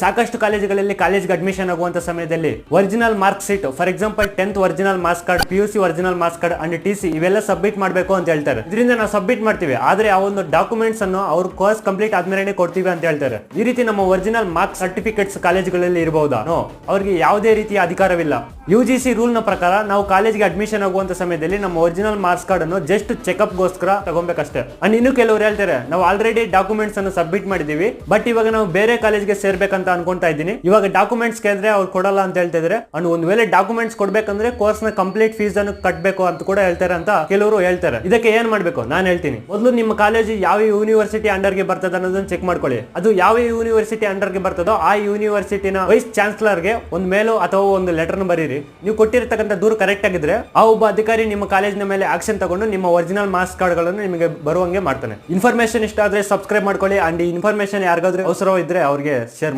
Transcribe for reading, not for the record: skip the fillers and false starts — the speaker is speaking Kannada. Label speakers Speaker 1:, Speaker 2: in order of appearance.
Speaker 1: ಸಾಕಷ್ಟು ಕಾಲೇಜುಗಳಲ್ಲಿ ಕಾಲೇಜ್ಗೆ ಅಡ್ಮಿಷನ್ ಆಗುವಂತ ಸಮಯದಲ್ಲಿ original mark sheet, for example 10th original marks card, PUC original marks card and TC ಇವೆಲ್ಲ ಸಬ್ಮಿಟ್ ಮಾಡಬೇಕು ಅಂತ ಹೇಳ್ತಾರೆ. ಇದರಿಂದ ನಾವು ಸಬ್ಮಿಟ್ ಮಾಡ್ತೀವಿ, ಆದ್ರೆ ಆ ಒಂದು ಡಾಕ್ಯುಮೆಂಟ್ಸ್ ಅನ್ನು ಅವ್ರ ಕೋರ್ಸ್ ಕಂಪ್ಲೀಟ್ ಆದ್ಮೇಲೆ ಕೊಡ್ತೀವಿ ಅಂತ ಹೇಳ್ತಾರೆ. ಈ ರೀತಿ ನಮ್ಮ ಒರಿಜಿನಲ್ ಮಾರ್ಕ್ಸ್ ಸರ್ಟಿಫಿಕೇಟ್ಸ್ ಕಾಲೇಜುಗಳಲ್ಲಿ ಇರಬಹುದಾ? ನೋ, ಅವ್ರಿಗೆ ಯಾವುದೇ ರೀತಿಯ ಅಧಿಕಾರವಿಲ್ಲ. UGC ರೂಲ್ ನ ಪ್ರಕಾರ ನಾವು ಕಾಲೇಜ್ಗೆ ಅಡ್ಮಿಷನ್ ಆಗುವಂತ ಸಮಯದಲ್ಲಿ ನಮ್ಮ ಒರಿಜಿನಲ್ ಮಾರ್ಕ್ಸ್ ಕಾರ್ಡ್ ಅನ್ನು ಜಸ್ಟ್ ಚೆಕ್ಅಪ್ ಗೋಸ್ಕರ ತಗೊಬೇಕಷ್ಟೇ. ಅಂಡ್ ಇನ್ನು ಕೆಲವರು ಹೇಳ್ತಾರೆ, ನಾವು ಆಲ್ರೆಡಿ ಡಾಕ್ಯುಮೆಂಟ್ಸ್ ಅನ್ನು ಸಬ್ಮಿಟ್ ಮಾಡಿದೀವಿ, ಬಟ್ ಇವಾಗ ನಾವು ಬೇರೆ ಕಾಲೇಜ್ಗೆ ಸೇರ್ಬೇಕಂತ ಅನ್ಕೊಂತಾ ಇದ್ದೀನಿ. ಇವಾಗ ಡಾಕ್ಯುಮೆಂಟ್ಸ್ ಕೇಳಿದ್ರೆ ಅವ್ರು ಕೊಡಲ್ಲ ಅಂತ ಹೇಳ್ತಾ ಇದ್ರೆ. ಅಂಡ್ ಒಂದ್ ವೇಳೆ ಡಾಕ್ಯುಮೆಂಟ್ಸ್ ಕೊಡ್ಬೇಕಂದ್ರೆ ಕೋರ್ಸ್ ನ ಕಂಪ್ಲೀಟ್ ಫೀಸ್ ಅನ್ನು ಕಟ್ಟಬೇಕು ಅಂತ ಕೂಡ ಹೇಳ್ತಾರೆ ಅಂತ ಕೆಲವರು ಹೇಳ್ತಾರೆ. ಇದಕ್ಕೆ ಏನ್ ಮಾಡ್ಬೇಕು ನಾನು ಹೇಳ್ತೀನಿ. ಮೊದಲು ನಿಮ್ಮ ಕಾಲೇಜು ಯಾವ ಯೂನಿವರ್ಸಿಟಿ ಅಂಡರ್ ಗೆ ಬರ್ತದೆ ಅನ್ನೋದನ್ನ ಚೆಕ್ ಮಾಡ್ಕೊಳ್ಳಿ. ಅದು ಯಾವ ಯೂನಿವರ್ಸಿಟಿ ಅಂಡರ್ ಗೆ ಬರ್ತದೋ ಆ ಯೂನಿವರ್ಸಿಟಿನ ವೈಸ್ ಚಾನ್ಸಲರ್ ಗೆ ಒಂದು ಮೇಲೋ ಅಥವಾ ಒಂದು ಲೆಟರ್ ಬರೀರಿ. ನೀವು ಕೊಟ್ಟಿರತಕ್ಕಂಥ ದೂರು ಕರೆಕ್ಟ್ ಆಗಿದ್ರೆ ಆ ಒಬ್ಬ ಅಧಿಕಾರಿ ನಿಮ್ಮ ಕಾಲೇಜಿನ ಮೇಲೆ ಆಕ್ಷನ್ ತಗೊಂಡು ನಿಮ್ಮ ಒರಿಜಿನಲ್ ಮಾರ್ಕ್ಸ್ ಕಾರ್ಡ್ ಗಳನ್ನು ನಿಮಗೆ ಬರುವಂಗೆ ಮಾಡ್ತಾನೆ. ಇನ್ಫಾರ್ಮೇಶನ್ ಇಷ್ಟ ಆದ್ರೆ ಸಬ್ಸ್ಕ್ರೈಬ್ ಮಾಡ್ಕೊಳ್ಳಿ. ಅಂಡ್ ಈ ಇನ್ಫಾರ್ಮೇಶನ್ ಯಾರಿಗಾದ್ರೂ ಅವಸರ ಇದ್ರೆ ಅವ್ರಿಗೆ ಶೇರ್ ಮಾಡಿ.